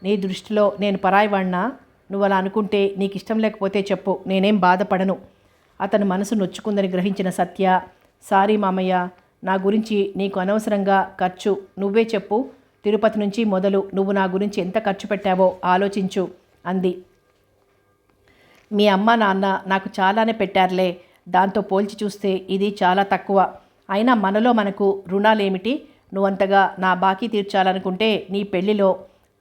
నీ దృష్టిలో నేను పరాయివాణ్ణా? నువ్వు అలా అనుకుంటే నీకు ఇష్టం లేకపోతే చెప్పు, నేనేం బాధపడను. అతను మనసు నొచ్చుకుందని గ్రహించిన సత్య, సారీ మామయ్య, నా గురించి నీకు అనవసరంగా ఖర్చు, నువ్వే చెప్పు, తిరుపతి నుంచి మొదలు నువ్వు నా గురించి ఎంత ఖర్చు పెట్టావో ఆలోచించు అంది. మీ అమ్మ నాన్న నాకు చాలానే పెట్టారులే, దాంతో పోల్చి చూస్తే ఇది చాలా తక్కువ. అయినా మనలో మనకు రుణాలేమిటి? నువ్వంతగా నా బాకీ తీర్చాలనుకుంటే నీ పెళ్లిలో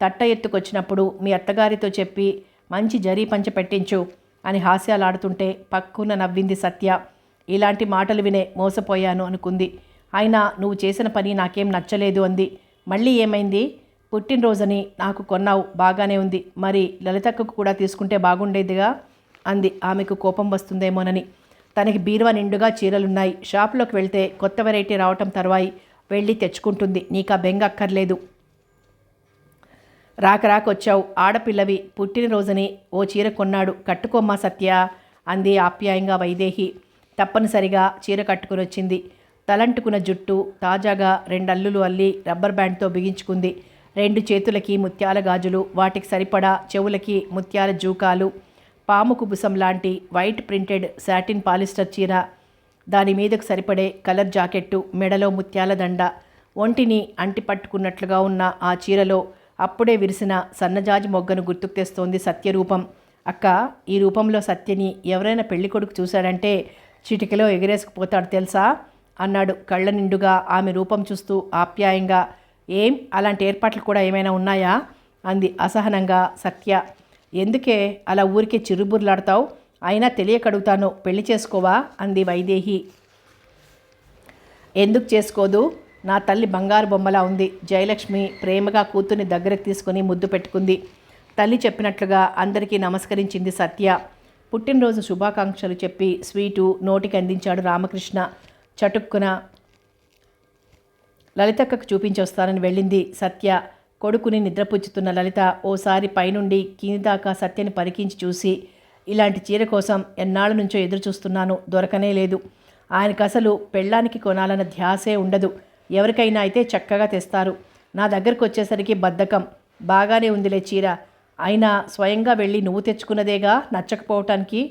తట్ట ఎత్తుకొచ్చినప్పుడు మీ అత్తగారితో చెప్పి మంచి జరీ పంచ పెట్టించు అని హాస్యాలాడుతుంటే పక్కున నవ్వింది సత్య. ఇలాంటి మాటలు వినే మోసపోయాను అనుకుంది. అయినా నువ్వు చేసిన పని నాకేం నచ్చలేదు అంది. మళ్ళీ ఏమైంది? పుట్టినరోజని నాకు కొన్నావు, బాగానే ఉంది, మరి లలితక్కకు కూడా తీసుకుంటే బాగుండేదిగా అంది. ఆమెకు కోపం వస్తుందేమోనని. తనకి బీరువా నిండుగా చీరలున్నాయి, షాప్లోకి వెళ్తే కొత్త వెరైటీ రావటం తర్వాయి వెళ్ళి తెచ్చుకుంటుంది, నీకా బెంగ అక్కర్లేదు. రాకొచ్చావు, ఆడపిల్లవి, పుట్టినరోజుని ఓ చీర కొన్నాడు, కట్టుకోమ్మా సత్య అంది ఆప్యాయంగా వైదేహి. తప్పనిసరిగా చీర కట్టుకుని వచ్చింది. తలంటుకున్న జుట్టు తాజాగా 2 అల్లులు అల్లి రబ్బర్ బ్యాండ్తో బిగించుకుంది. 2 చేతులకి ముత్యాల గాజులు, వాటికి సరిపడా చెవులకి ముత్యాల జూకాలు, పాము కుబుసం లాంటి వైట్ ప్రింటెడ్ సాటిన్ పాలిస్టర్ చీర, దాని మీదకు సరిపడే కలర్ జాకెట్టు, మెడలో ముత్యాల దండ, ఒంటిని అంటిపట్టుకున్నట్లుగా ఉన్న ఆ చీరలో అప్పుడే విరిసిన సన్నజాజి మొగ్గను గుర్తుకు తెస్తోంది సత్యరూపం. అక్క, ఈ రూపంలో సత్యని ఎవరైనా పెళ్ళికొడుకు చూశాడంటే చిటికలో ఎగిరేసుకుపోతాడు తెలుసా అన్నాడు కళ్ళ నిండుగా ఆమె రూపం చూస్తూ ఆప్యాయంగా. ఏం, అలాంటి ఏర్పాట్లు కూడా ఏమైనా ఉన్నాయా అంది అసహనంగా సత్య. ఎందుకే అలా ఊరికే చిరుబుర్లాడతావు? అయినా తెలియకడుగుతాను, పెళ్లి చేసుకోవా అంది వైదేహి. ఎందుకు చేసుకోదు? నా తల్లి బంగారు బొమ్మలా ఉంది. జయలక్ష్మి ప్రేమగా కూతుర్ని దగ్గరకు తీసుకుని ముద్దు పెట్టుకుంది. తల్లి చెప్పినట్లుగా అందరికీ నమస్కరించింది సత్య. పుట్టినరోజు శుభాకాంక్షలు చెప్పి స్వీటు నోటికి అందించాడు రామకృష్ణ. చటుక్కున లలితక్కకు చూపించొస్తానని వెళ్ళింది సత్య. కొడుకుని నిద్రపుచ్చుతున్న లలిత ఓసారి పైనుండి కింది దాకా సత్యని పరికించి చూసి, ఇలాంటి చీర కోసం ఎన్నాళ్ళ నుంచో ఎదురు చూస్తున్నాను, దొరకనే లేదు. ఆయనకు అసలు పెళ్ళానికి కొనాలన్న ధ్యాసే ఉండదు. ఎవరికైనా అయితే చక్కగా తెస్తారు. నా దగ్గరకు వచ్చేసరికి బద్ధకం. బాగానే ఉందిలే చీర, అయినా స్వయంగా వెళ్ళి నువ్వు తెచ్చుకున్నదేగా నచ్చకపోవటానికి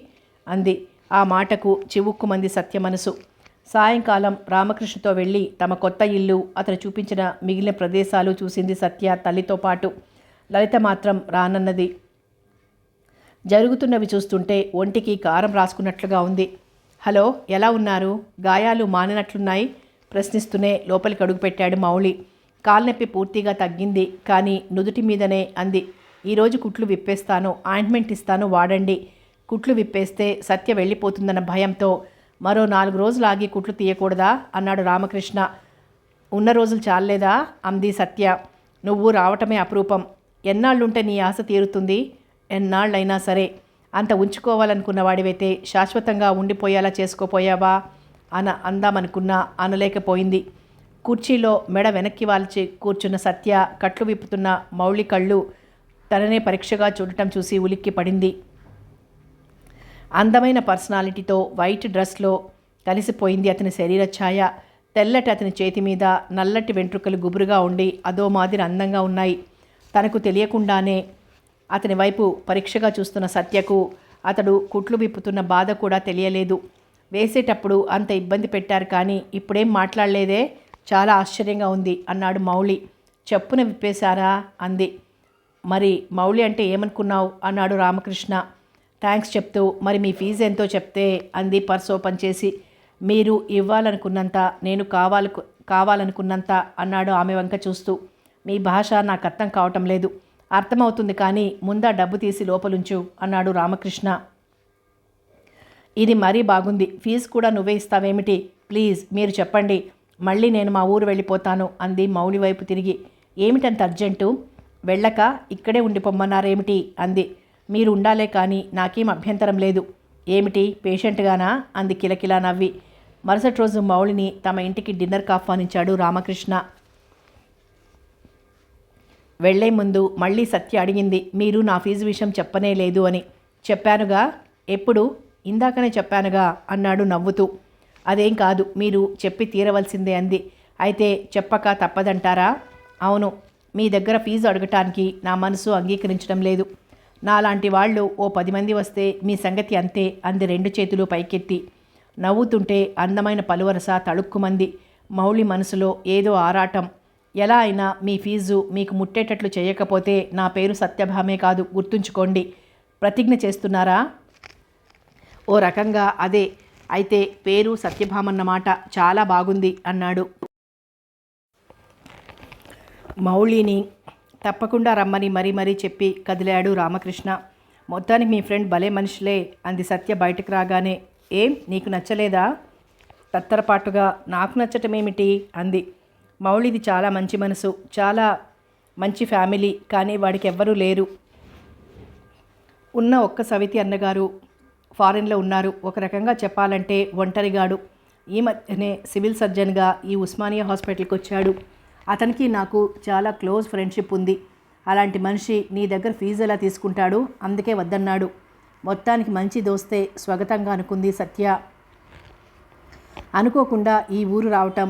అంది. ఆ మాటకు చివుక్కుమంది సత్య మనసు. సాయంకాలం రామకృష్ణతో వెళ్ళి తమ కొత్త ఇల్లు, అతను చూపించిన మిగిలిన ప్రదేశాలు చూసింది సత్య తల్లితో పాటు. లలిత మాత్రం రానన్నది. జరుగుతున్నవి చూస్తుంటే ఒంటికి కారం రాసుకున్నట్లుగా ఉంది. హలో, ఎలా ఉన్నారు? గాయాలు మానినట్లున్నాయి ప్రశ్నిస్తూనే లోపలికి అడుగుపెట్టాడు మౌళి. కాల్నొప్పి పూర్తిగా తగ్గింది, కానీ నుదుటి మీదనే అంది. ఈరోజు కుట్లు విప్పేస్తాను, ఆయింట్మెంట్ ఇస్తాను, వాడండి. కుట్లు విప్పేస్తే సత్య వెళ్ళిపోతుందన్న భయంతో మరో 4 రోజులు ఆగి కుట్లు తీయకూడదా అన్నాడు రామకృష్ణ. ఉన్న రోజులు చాలేదా అంది సత్య. నువ్వు రావటమే అపురూపం. ఎన్నాళ్ళుంటే నీ ఆశ తీరుతుంది? ఎన్నాళ్ళైనా సరే. అంత ఉంచుకోవాలనుకున్న వాడివైతే శాశ్వతంగా ఉండిపోయేలా చేసుకోపోయావా అందామనుకున్నా అనలేకపోయింది. కుర్చీలో మెడ వెనక్కి వాల్చి కూర్చున్న సత్య కట్లు విప్పుతున్న మౌళి కళ్ళు తననే పరీక్షగా చూడటం చూసి ఉలిక్కి పడింది. అందమైన పర్సనాలిటీతో వైట్ డ్రెస్లో కలిసిపోయింది అతని శరీర ఛాయ. తెల్లటి అతని చేతి మీద నల్లటి వెంట్రుకలు గుబురుగా ఉండి అదో మాదిరి అందంగా ఉన్నాయి. తనకు తెలియకుండానే అతని వైపు పరీక్షగా చూస్తున్న సత్యకు అతడు కుట్లు విప్పుతున్న బాధ కూడా తెలియలేదు. వేసేటప్పుడు అంత ఇబ్బంది పెట్టారు కానీ ఇప్పుడేం మాట్లాడలేదే, చాలా ఆశ్చర్యంగా ఉంది అన్నాడు మౌళి. చెప్పున విప్పేశారా అంది. మరి మౌళి అంటే ఏమనుకున్నావు అన్నాడు రామకృష్ణ థ్యాంక్స్ చెప్తూ. మరి మీ ఫీజు ఎంతో చెప్తే అంది పర్స్ ఓపెన్ చేసి. మీరు ఇవ్వాలనుకున్నంత, నేను కావాలనుకున్నంత అన్నాడు ఆమె వంక చూస్తూ. మీ భాష నాకు అర్థం కావటం లేదు. అర్థమవుతుంది కానీ ముందా డబ్బు తీసి లోపలుంచు అన్నాడు రామకృష్ణ. ఇది మరీ బాగుంది. ఫీజు కూడా నువ్వే ఇస్తావేమిటి? ప్లీజ్ మీరు చెప్పండి, మళ్ళీ నేను మా ఊరు వెళ్ళిపోతాను అంది మౌళి వైపు తిరిగి. ఏమిటంత అర్జెంటు? వెళ్ళక ఇక్కడే ఉండిపోమ్మన్నారేమిటి అంది. మీరు ఉండాలే కానీ నాకేం అభ్యంతరం లేదు. ఏమిటి పేషెంట్గానా అంది కిలకిలా నవ్వి. మరుసటి రోజు మౌళిని తమ ఇంటికి డిన్నర్కి ఆహ్వానించాడు రామకృష్ణ. వెళ్లే ముందు మళ్ళీ సత్య అడిగింది, మీరు నా ఫీజు విషయం చెప్పనే లేదు అని. చెప్పానుగా. ఎప్పుడు? ఇందాకనే చెప్పానుగా అన్నాడు నవ్వుతూ. అదేం కాదు, మీరు చెప్పి తీరవలసిందే అంది. అయితే చెప్పక తప్పదంటారా? అవును, మీ దగ్గర ఫీజు అడగటానికి నా మనసు అంగీకరించడం లేదు. నాలాంటి వాళ్ళు ఓ 10 మంది వస్తే మీ సంగతి అంతే అంది 2 చేతులు పైకెత్తి. నవ్వుతుంటే అందమైన పలువరస తళుక్కుమంది. మౌళి మనసులో ఏదో ఆరాటం. ఎలా అయినా మీ ఫీజు మీకు ముట్టేటట్లు చేయకపోతే నా పేరు సత్యభామే కాదు, గుర్తుంచుకోండి. ప్రతిజ్ఞ చేస్తున్నారా? ఓ రకంగా అదే. అయితే పేరు సత్యభామన్నమాట. చాలా బాగుంది అన్నాడు. మౌళిని తప్పకుండా రమ్మని మరీ చెప్పి కదిలాడు రామకృష్ణ. మొత్తానికి మీ ఫ్రెండ్ భలే మనిషిలే అంది సత్య బయటకు రాగానే. ఏం నీకు నచ్చలేదా? తత్తరపాటుగా నాకు నచ్చటమేమిటి అంది. మౌళిది చాలా మంచి మనసు, చాలా మంచి ఫ్యామిలీ, కానీ వాడికి ఎవ్వరూ లేరు. ఉన్న ఒక్క సవితి అన్నగారు ఫారెన్లో ఉన్నారు. ఒక రకంగా చెప్పాలంటే ఒంటరిగాడు. ఈ మధ్యనే సివిల్ సర్జన్గా ఈ ఉస్మానియా హాస్పిటల్కి వచ్చాడు. అతనికి నాకు చాలా క్లోజ్ ఫ్రెండ్షిప్ ఉంది. అలాంటి మనిషి నీ దగ్గర ఫీజు ఎలా తీసుకుంటాడు? అందుకే వద్దన్నాడు. మొత్తానికి మంచి దోస్తే స్వాగతంగా అనుకుంది సత్య. అనుకోకుండా ఈ ఊరు రావటం,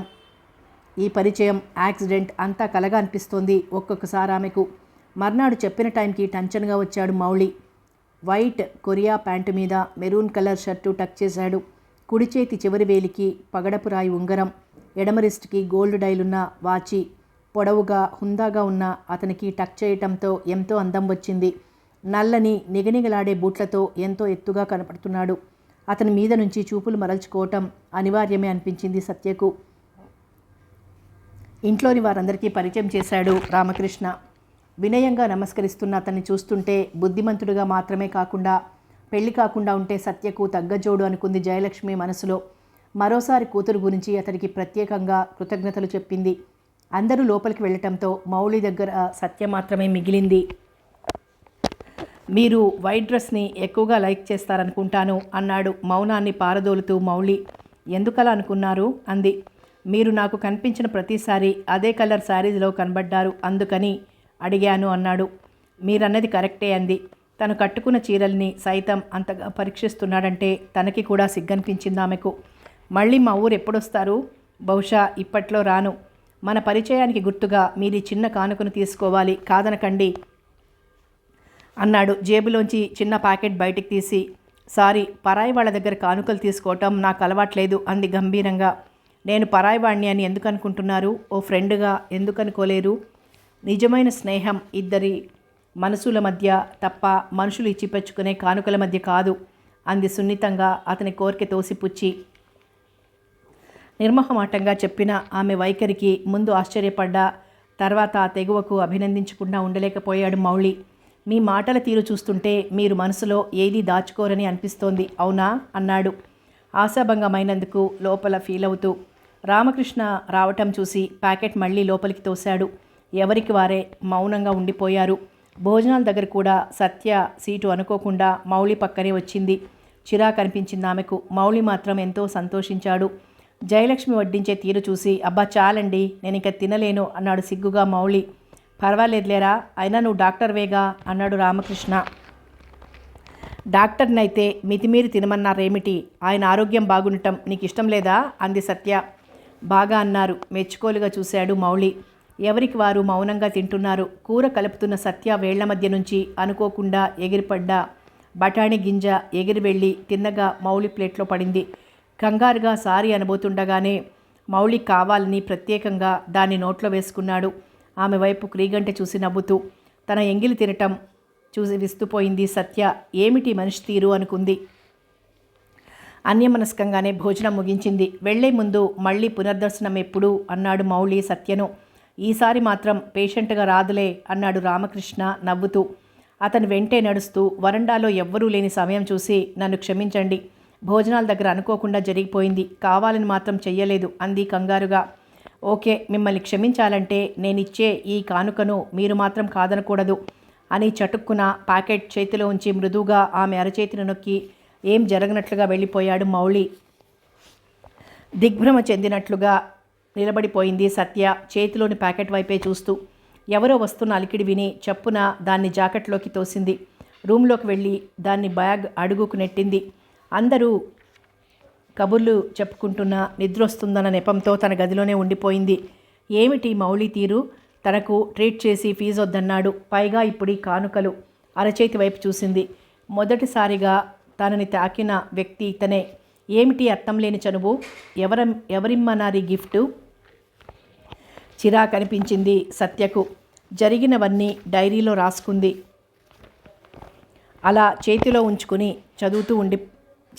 ఈ పరిచయం, యాక్సిడెంట్ అంతా కలగా అనిపిస్తోంది ఒక్కొక్కసారి ఆమెకు. మర్నాడు చెప్పిన టైంకి టెన్షన్గా వచ్చాడు మౌళి. వైట్ కొరియా ప్యాంటు మీద మెరూన్ కలర్ షర్టు టక్ చేశాడు. కుడి చేతి చివరి వేలికి పగడపు రాయి ఉంగరం, ఎడమ రిస్ట్కి గోల్డ్ డైలున్న వాచి. పొడవుగా హుందాగా ఉన్న అతనికి టక్ చేయటంతో ఎంతో అందం వచ్చింది. నల్లని నిగనిగలాడే బూట్లతో ఎంతో ఎత్తుగా కనపడుతున్నాడు. అతని మీద నుంచి చూపులు మరల్చుకోవటం అనివార్యమే అనిపించింది సత్యకు. ఇంట్లోని వారందరికీ పరిచయం చేశాడు రామకృష్ణ. వినయంగా నమస్కరిస్తున్న అతన్ని చూస్తుంటే బుద్ధిమంతుడిగా మాత్రమే కాకుండా పెళ్లి కాకుండా ఉంటే సత్యకు తగ్గజోడు అనుకుంది జయలక్ష్మి మనసులో. మరోసారి కూతురు గురించి అతడికి ప్రత్యేకంగా కృతజ్ఞతలు చెప్పింది. అందరూ లోపలికి వెళ్ళటంతో మౌళి దగ్గర సత్య మాత్రమే మిగిలింది. మీరు వైట్ డ్రెస్ని ఎక్కువగా లైక్ చేస్తారనుకుంటాను అన్నాడు మౌనాన్ని పారదోలుతూ మౌళి. ఎందుకలా అనుకున్నారు అంది. మీరు నాకు కనిపించిన ప్రతిసారి అదే కలర్ శారీస్లో కనబడ్డారు, అందుకని అడిగాను అన్నాడు. మీరన్నది కరెక్టే అంది. తను కట్టుకున్న చీరల్ని సైతం అంతగా పరీక్షిస్తున్నాడంటే తనకి కూడా సిగ్గనిపించింది ఆమెకు. మళ్ళీ మా ఊరు ఎప్పుడొస్తారు? బహుశా ఇప్పట్లో రాను. మన పరిచయానికి గుర్తుగా మీరు చిన్న కానుకను తీసుకోవాలి, కాదనకండి అన్నాడు జేబులోంచి చిన్న ప్యాకెట్ బయటికి తీసి. సారీ, పరాయి వాళ్ళ దగ్గర కానుకలు తీసుకోవటం నాకు అలవాట్లేదు అంది గంభీరంగా. నేను పరాయివాణ్ణి అని ఎందుకు అనుకుంటున్నారు? ఓ ఫ్రెండ్గా ఎందుకు అనుకోలేరు? నిజమైన స్నేహం ఇద్దరి మనసుల మధ్య తప్ప మనుషులు ఇచ్చిపెచ్చుకునే కానుకల మధ్య కాదు అంది సున్నితంగా అతని కోరిక తోసిపుచ్చి. నిర్మోహమాటంగా చెప్పిన ఆమె వైఖరికి ముందు ఆశ్చర్యపడ్డా తర్వాత ఆ తెగువకు అభినందించకుండా ఉండలేకపోయాడు మౌళి. మీ మాటల తీరు చూస్తుంటే మీరు మనసులో ఏదీ దాచుకోరని అనిపిస్తోంది, అవునా అన్నాడు ఆశాభంగమైనందుకు లోపల ఫీల్ అవుతూ. రామకృష్ణ రావటం చూసి ప్యాకెట్ మళ్ళీ లోపలికి తోశాడు. ఎవరికి వారే మౌనంగా ఉండిపోయారు. భోజనాల దగ్గర కూడా సత్య సీటు అనుకోకుండా మౌళి పక్కనే వచ్చింది. చిరాకు అనిపించింది ఆమెకు. మౌళి మాత్రం ఎంతో సంతోషించాడు. జయలక్ష్మి వడ్డించే తీరు చూసి అబ్బా చాలండి, నేను ఇంకా తినలేను అన్నాడు సిగ్గుగా మౌళి. పర్వాలేదులేరా, అయినా నువ్వు డాక్టర్వేగా అన్నాడు రామకృష్ణ. డాక్టర్నైతే మితిమీరి తినమన్నారేమిటి? ఆయన ఆరోగ్యం బాగుండటం నీకు ఇష్టం లేదా అంది సత్య. బాగా అన్నారు మెచ్చుకోలుగా చూశాడు మౌళి. ఎవరికి వారు మౌనంగా తింటున్నారు. కూర కలుపుతున్న సత్య వేళ్ల మధ్య నుంచి అనుకోకుండా ఎగిరిపడ్డ బఠానీ గింజ ఎగిరి వెళ్ళి తిన్నగా మౌలి ప్లేట్లో పడింది. కంగారుగా సారీ అనబోతుండగానే మౌలి కావాలని ప్రత్యేకంగా దాన్ని నోట్లో వేసుకున్నాడు. ఆమె వైపు క్రీగంటె చూసి నవ్వుతూ తన ఎంగిలి తినటం చూసి విస్తుపోయింది సత్య. ఏమిటి మనిషి తీరు అనుకుంది. అన్యమనస్కంగానే భోజనం ముగించింది. వెళ్లే ముందు మళ్ళీ పునర్దర్శనం ఎప్పుడు అన్నాడు మౌలి సత్యను. ఈసారి మాత్రం పేషెంట్గా రాదులే అన్నాడు రామకృష్ణ నవ్వుతూ. అతను వెంటే నడుస్తూ వరండాలో ఎవ్వరూ లేని సమయం చూసి నన్ను క్షమించండి, భోజనాల దగ్గర అనుకోకుండా జరిగిపోయింది, కావాలని మాత్రం చెయ్యలేదు అంది కంగారుగా. ఓకే, మిమ్మల్ని క్షమించాలంటే నేనిచ్చే ఈ కానుకను మీరు మాత్రం కాదనకూడదు అని చటుక్కున ప్యాకెట్ చేతిలో ఉంచి మృదువుగా ఆమె అరచేతిని నొక్కి ఏం జరగనట్లుగా వెళ్ళిపోయాడు మౌలి. దిగ్భ్రమ చెందినట్లుగా నిలబడిపోయింది సత్య చేతిలోని ప్యాకెట్ వైపే చూస్తూ. ఎవరో వస్తున్న అలికిడి విని చప్పున దాన్ని జాకెట్లోకి తోసింది. రూమ్లోకి వెళ్ళి దాన్ని బ్యాగ్ అడుగుకు నెట్టింది. అందరూ కబుర్లు చెప్పుకుంటున్న నిద్రొస్తుందన్న నెపంతో తన గదిలోనే ఉండిపోయింది. ఏమిటి మౌలి తీరు? తనకు ట్రీట్ చేసి ఫీజు వద్దన్నాడు, పైగా ఇప్పుడు ఈ కానుకలు. అరచేతి వైపు చూసింది. మొదటిసారిగా తనని తాకిన వ్యక్తి ఇతనే. ఏమిటి అర్థం లేని చనువు? ఎవరిమ్మనారి గిఫ్టు? చిరాకనిపించింది సత్యకు. జరిగినవన్నీ డైరీలో రాసుకుంది. అలా చేతిలో ఉంచుకుని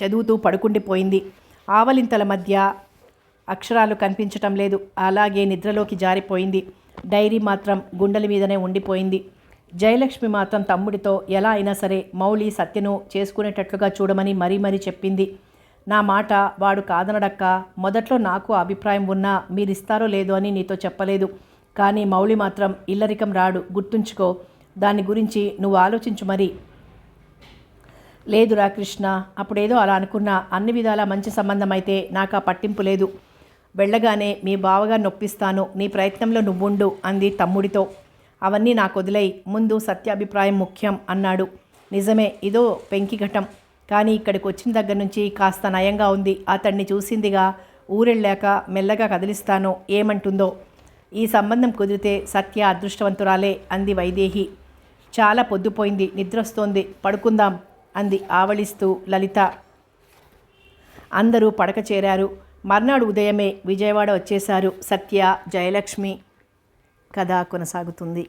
చదువుతూ పడుకుండిపోయింది. ఆవలింతల మధ్య అక్షరాలు కనిపించటం లేదు. అలాగే నిద్రలోకి జారిపోయింది. డైరీ మాత్రం గుండెల మీదనే ఉండిపోయింది. జయలక్ష్మి మాత్రం తమ్ముడితో ఎలా అయినా సరే మౌలి సత్యను చేసుకునేటట్లుగా చూడమని మరీ చెప్పింది. నా మాట వాడు కాదనడక్క. మొదట్లో నాకు అభిప్రాయం ఉన్నా మీరిస్తారో లేదో అని నీతో చెప్పలేదు. కానీ మౌలి మాత్రం ఇల్లరికం రాడు, గుర్తుంచుకో. దాని గురించి నువ్వు ఆలోచించు మరి. లేదురా కృష్ణ, అప్పుడేదో అలా అనుకున్నా. అన్ని విధాలా మంచి సంబంధం అయితే నాకు ఆ పట్టింపు లేదు. వెళ్ళగానే మీ బావగా నొప్పిస్తాను, నీ ప్రయత్నంలో నువ్వుండు అంది తమ్ముడితో. అవన్నీ నాకు వదిలేయి, ముందు సత్యాభిప్రాయం ముఖ్యం అన్నాడు. నిజమే, ఇదో పెంకిఘటం. కానీ ఇక్కడికి వచ్చిన దగ్గర నుంచి కాస్త నయంగా ఉంది. అతన్ని చూసిందిగా, ఊరెళ్ళాక మెల్లగా కదిలిస్తాను, ఏమంటుందో. ఈ సంబంధం కుదిరితే సత్య అదృష్టవంతురాలే అంది వైదేహి. చాలా పొద్దుపోయింది, నిద్రొస్తోంది, పడుకుందాం అంది ఆవళిస్తూ లలిత. అందరూ పడక చేరారు. మర్నాడు ఉదయమే విజయవాడ వచ్చేశారు సత్య, జయలక్ష్మి. కథ కొనసాగుతుంది.